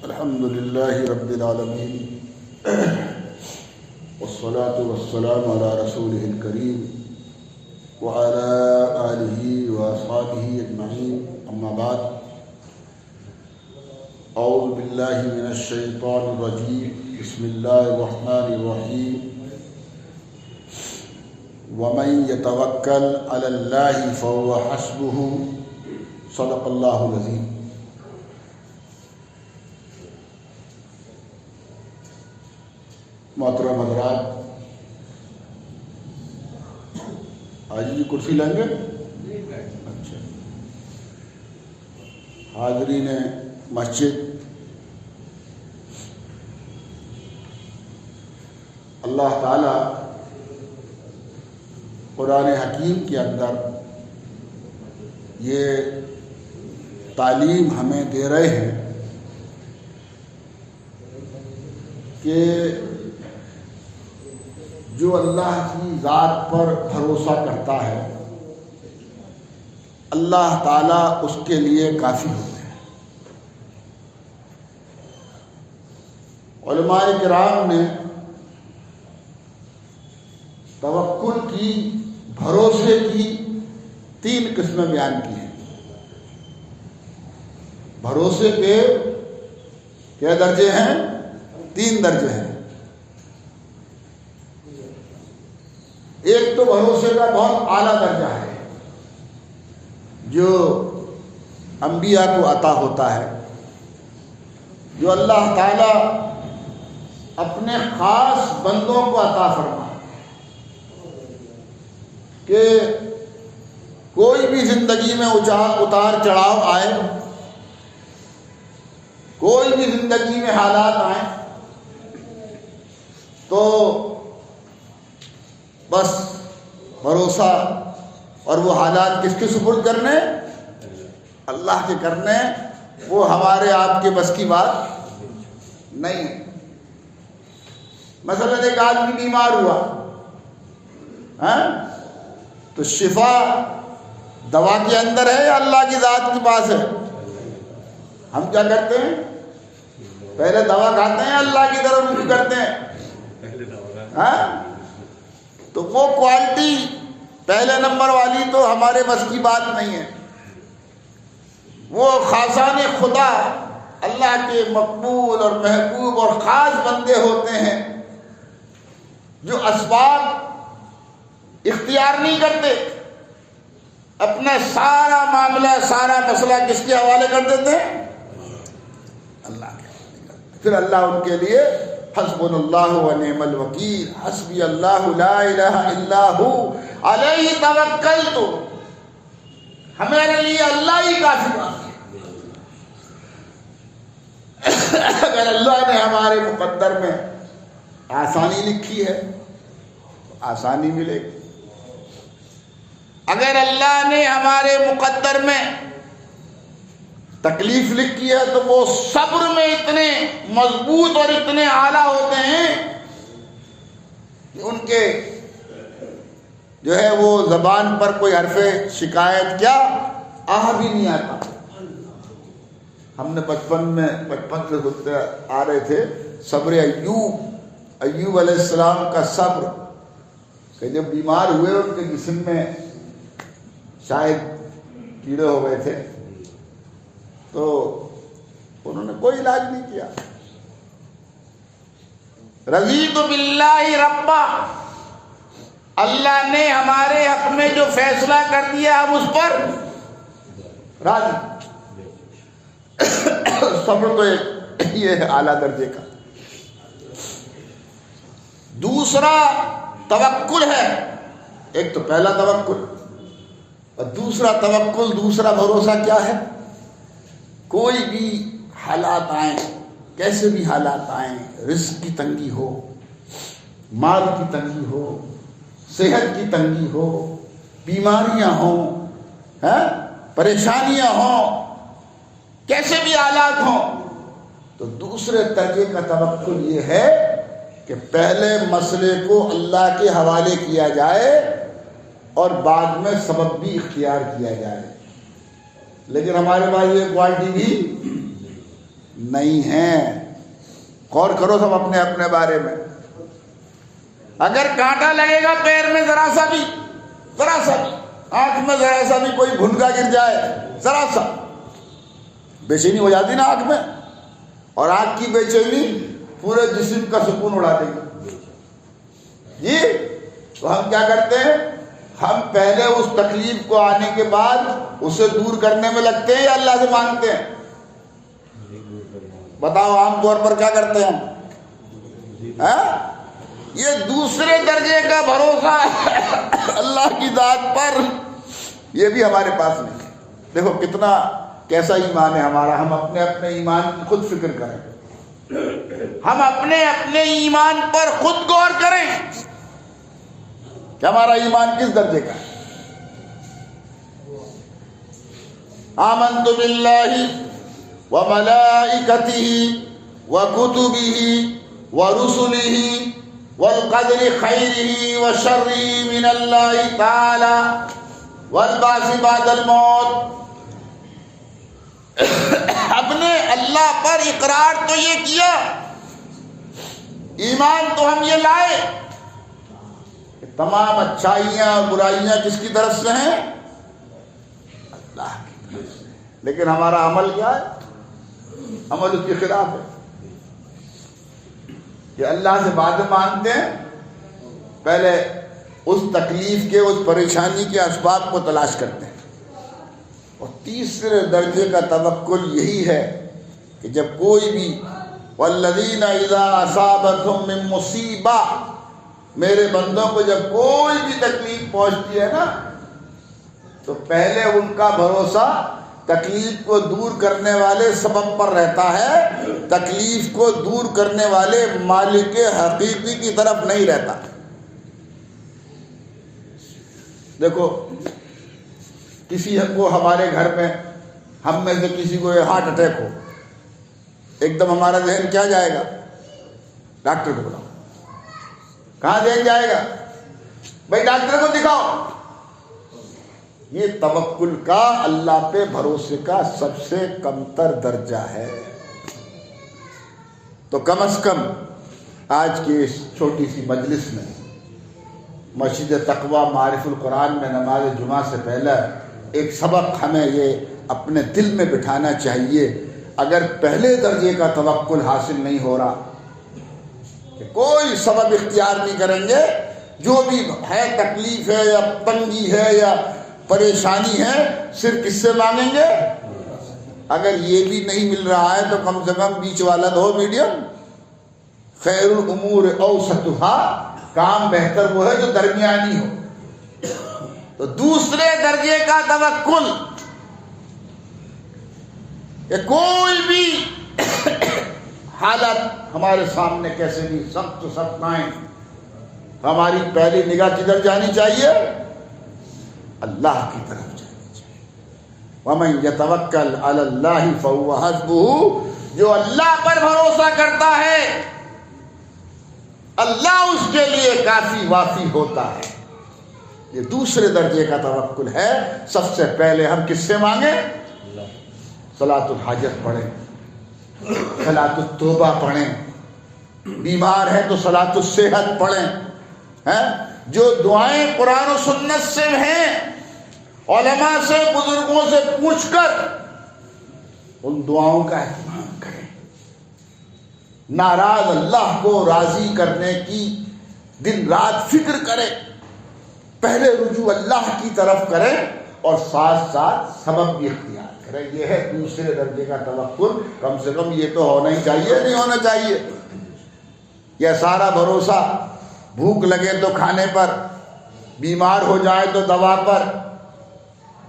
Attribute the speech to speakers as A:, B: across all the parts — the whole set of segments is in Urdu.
A: الحمد لله رب العالمين والصلاة والسلام على رسوله الكريم وعلى آله وأصحابه أجمعين أما بعد أعوذ بالله من الشيطان الرجيم بسم الله الرحمن الرحيم ومن يتوكل على الله فهو حسبه صدق الله العظيم. محترم حضرات، آج یہ کرسی لیں گے؟ اچھا. حاضرین مسجد، اللہ تعالی قرآن حکیم کے اندر یہ تعلیم ہمیں دے رہے ہیں کہ جو اللہ کی ذات پر بھروسہ کرتا ہے اللہ تعالیٰ اس کے لیے کافی ہوتے ہیں. علماء کرام نے توکل کی، بھروسے کی 3 قسمیں بیان کی ہیں. بھروسے کے کیا درجے ہیں؟ 3 درجے ہیں. ایک تو بھروسے کا بہت اعلیٰ درجہ ہے جو انبیاء کو عطا ہوتا ہے، جو اللہ تعالیٰ اپنے خاص بندوں کو عطا فرمائے کہ کوئی بھی زندگی میں اتار چڑھاؤ آئے، کوئی بھی زندگی میں حالات آئیں تو بس بھروسہ اور وہ حالات کس کے سپرد کرنے؟ اللہ کے کرنے. وہ ہمارے آپ کے بس کی بات نہیں ہے. مثلا ایک آدمی بیمار ہوا تو شفا دوا کے اندر ہے یا اللہ کی ذات کے پاس ہے؟ ہم کیا کرتے ہیں؟ پہلے دوا کھاتے ہیں، اللہ کی طرف رجوع کرتے ہیں. تو وہ کوالٹی پہلے نمبر والی تو ہمارے بس کی بات نہیں ہے. وہ خاصان خدا اللہ کے مقبول اور محبوب اور خاص بندے ہوتے ہیں جو اسباب اختیار نہیں کرتے، اپنا سارا معاملہ، سارا مسئلہ کس کے حوالے کر دیتے ہیں؟ اللہ کے حوالے کر دیتے. پھر اللہ ان کے لیے حسبنا اللہ و نعم الوکیل، حسبی اللہ لا الہ الا ہو علیہ توکلت، ہمارے لیے اللہ ہی کافی بات ہے. اگر اللہ نے ہمارے مقدر میں آسانی لکھی ہے آسانی ملے گی، اگر اللہ نے ہمارے مقدر میں تکلیف لکھی ہے تو وہ صبر میں اتنے مضبوط اور اتنے اعلیٰ ہوتے ہیں کہ ان کے جو ہے وہ زبان پر کوئی حرف شکایت کیا بھی نہیں آتا. ہم نے بچپن سے سنتے آ رہے تھے صبر ایوب علیہ السلام کا صبر، کہ جب بیمار ہوئے ان کے جسم میں شاید کیڑے ہو گئے تھے تو انہوں نے کوئی علاج نہیں کیا. رضیت باللہ ربا، اللہ نے ہمارے حق میں جو فیصلہ کر دیا ہم اس پر راضی. صبر تو یہ اعلیٰ درجے کا. دوسرا توکل ہے. ایک تو پہلا توکل اور دوسرا توکل، دوسرا بھروسہ کیا ہے؟ کوئی بھی حالات آئیں، کیسے بھی حالات آئیں، رزق کی تنگی ہو، مال کی تنگی ہو، صحت کی تنگی ہو، بیماریاں ہوں، پریشانیاں ہوں، کیسے بھی حالات ہوں، تو دوسرے درجے کا توکل یہ ہے کہ پہلے مسئلے کو اللہ کے حوالے کیا جائے اور بعد میں سبب بھی اختیار کیا جائے. لیکن ہمارے پاس یہ کوالٹی بھی نہیں ہیں۔ غور کرو سب اپنے اپنے بارے میں۔ اگر کانٹا لگے گا پیر میں ذرا سا بھی، آنکھ میں ذرا سا بھی کوئی بھنکا گر جائے، ذرا سا بے چینی ہو جاتی نا آنکھ میں، اور آنکھ کی بے چینی پورے جسم کا سکون اڑا دے گی جی۔ تو ہم کیا کرتے ہیں؟ ہم پہلے اس تکلیف کو آنے کے بعد اسے دور کرنے میں لگتے ہیں یا اللہ سے مانگتے ہیں؟ بتاؤ عام طور پر کیا کرتے ہیں؟ یہ دوسرے درجے کا بھروسہ اللہ کی ذات پر، یہ بھی ہمارے پاس نہیں ہے۔ دیکھو کتنا کیسا ایمان ہے ہمارا۔ ہم اپنے اپنے ایمان کی خود فکر کریں، ہم اپنے اپنے ایمان پر خود غور کریں کہ ہمارا ایمان کس درجے کا ہے۔ آمنت باللہ وملائکتہ وکتبہ ورسلہ والقدر خیرہ وشرہ من اللہ تعالی والبعث بعد الموت۔ ہم نے اللہ پر اقرار تو یہ کیا، ایمان تو ہم یہ لائے کہ تمام اچھائیاں اور برائیاں کس کی طرف سے ہیں؟ اللہ کی طرف سے۔ لیکن ہمارا عمل کیا ہے؟ عمل اس کے خلاف ہے کہ اللہ سے باتیں مانگتے ہیں، پہلے اس تکلیف کے، اس پریشانی کے اسباب کو تلاش کرتے ہیں۔ اور تیسرے درجے کا توکل یہی ہے کہ جب کوئی بھی والذین اذا اصابتہم من مصیبہ، میرے بندوں کو جب کوئی بھی تکلیف پہنچتی ہے نا، تو پہلے ان کا بھروسہ تکلیف کو دور کرنے والے سبب پر رہتا ہے، تکلیف کو دور کرنے والے مالک حقیقی کی طرف نہیں رہتا۔ دیکھو کسی کو ہمارے گھر میں، ہم میں سے کسی کو ہارٹ اٹیک ہو، ایک دم ہمارا ذہن کیا جائے گا؟ ڈاکٹر کو بلاؤ۔ کہاں ذہن جائے گا؟ بھائی ڈاکٹر کو دکھاؤ۔ یہ توکل کا، اللہ پہ بھروسے کا سب سے کمتر درجہ ہے۔ تو کم از کم آج کی اس چھوٹی سی مجلس میں، مسجد تقویٰ معارف القرآن میں نماز جمعہ سے پہلے ایک سبق ہمیں یہ اپنے دل میں بٹھانا چاہیے۔ اگر پہلے درجے کا توکل حاصل نہیں ہو رہا، کہ کوئی سبب اختیار نہیں کریں گے، جو بھی ہے تکلیف ہے یا تنگی ہے یا پریشانی ہے، صرف کس سے مانگیں گے؟ اگر یہ بھی نہیں مل رہا ہے تو کم سے کم بیچ والا دو، میڈیم۔ خیر الامور اوسطھا، کام بہتر وہ ہے جو درمیانی ہو۔ تو دوسرے درجے کا توکل کہ کوئی بھی حالت ہمارے سامنے کیسے بھی سخت سخت آئیں، ہماری پہلی نگاہ کدھر جانی چاہیے؟ اللہ کی طرف جانی چاہیے۔ وَمَن يَتَوَكَّلْ عَلَى اللَّهِ فَهُوَ حَسْبُهُ، جو اللہ پر بھروسہ کرتا ہے اللہ اس کے لیے کافی وافی ہوتا ہے۔ یہ دوسرے درجے کا توکل ہے۔ سب سے پہلے ہم کس سے مانگیں؟ صلاۃ الحاجت پڑھیں، صلاۃ التوبہ پڑھیں، بیمار ہے تو صلاۃ الصحت پڑھیں۔ جو دعائیں قرآن و سنت سے ہیں، علماء سے، بزرگوں سے پوچھ کر ان دعاؤں کا اہتمام کریں۔ ناراض اللہ کو راضی کرنے کی دن رات فکر کریں، پہلے رجوع اللہ کی طرف کریں اور ساتھ ساتھ سبب بھی اختیار کریں۔ یہ ہے دوسرے درجے کا توکل۔ کم سے کم یہ تو ہونا ہی چاہیے، نہیں ہونا چاہیے؟ یہ سارا بھروسہ بھوک لگے تو کھانے پر، بیمار ہو جائے تو دوا پر،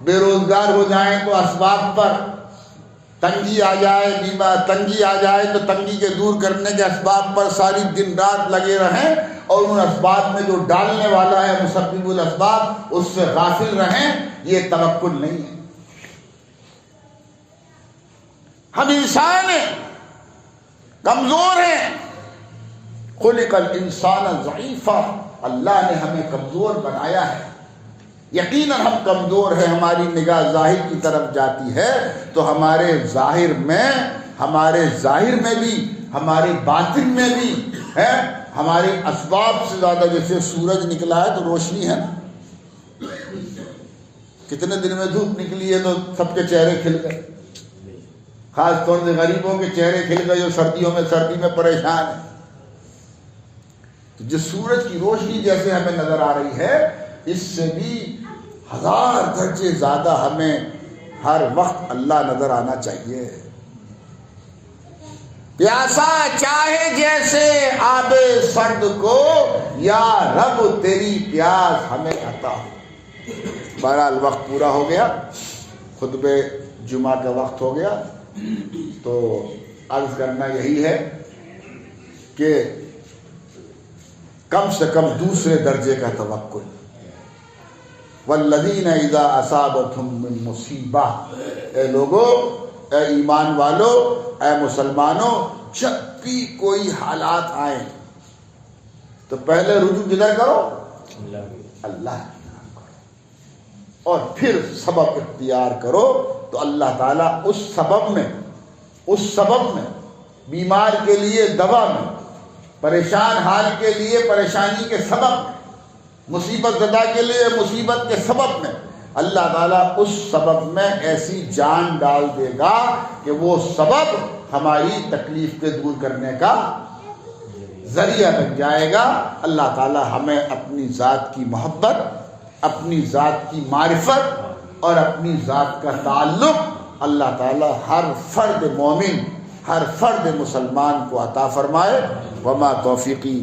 A: بے روزگار ہو جائیں تو اسباب پر، تنگی آ جائے تو تنگی کے دور کرنے کے اسباب پر ساری دن رات لگے رہیں، اور ان اسباب میں جو ڈالنے والا ہے مسبب الاسباب اس سے غافل رہیں۔ یہ توکل نہیں ہے۔ ہم انسان ہیں، کمزور ہیں۔ خلق الانسان ضعیفا، اللہ نے ہمیں کمزور بنایا ہے۔ یقیناً ہم کمزور ہیں، ہماری نگاہ ظاہر کی طرف جاتی ہے تو ہمارے ظاہر میں ہمارے ظاہر میں بھی ہمارے باطن میں بھی ہے، ہمارے اسباب سے زیادہ. جیسے سورج نکلا ہے تو روشنی ہے نا، کتنے دن میں دھوپ نکلی ہے تو سب کے چہرے کھل گئے، خاص طور سے غریبوں کے چہرے کھل گئے جو سردی میں پریشان ہیں. تو جس سورج کی روشنی جیسے ہمیں نظر آ رہی ہے، اس سے بھی 1000 درجے زیادہ ہمیں ہر وقت اللہ نظر آنا چاہیے. پیاسا چاہے جیسے آب سرد کو، یا رب تیری پیاس ہمیں عطا ہو. بہرحال وقت پورا ہو گیا، خطبہ جمعہ کا وقت ہو گیا، تو عرض کرنا یہی ہے کہ کم سے کم دوسرے درجے کا توکل. والذین اذا اصابتهم من مصیبہ، اے لوگو، اے ایمان والو، اے مسلمانوں، جب بھی کوئی حالات آئیں تو پہلے رجوع کدھر کرو؟ اللہ کی طرف کرو، اور پھر سبب اختیار کرو. تو اللہ تعالیٰ اس سبب میں بیمار کے لیے دوا میں، پریشان حال کے لیے پریشانی کے سبب میں، مصیبت زدہ کے لیے مصیبت کے سبب میں، اللہ تعالیٰ اس سبب میں ایسی جان ڈال دے گا کہ وہ سبب ہماری تکلیف کے دور کرنے کا ذریعہ بن جائے گا. اللہ تعالیٰ ہمیں اپنی ذات کی محبت، اپنی ذات کی معرفت اور اپنی ذات کا تعلق اللہ تعالیٰ ہر فرد مومن، ہر فرد مسلمان کو عطا فرمائے. وما توفیقی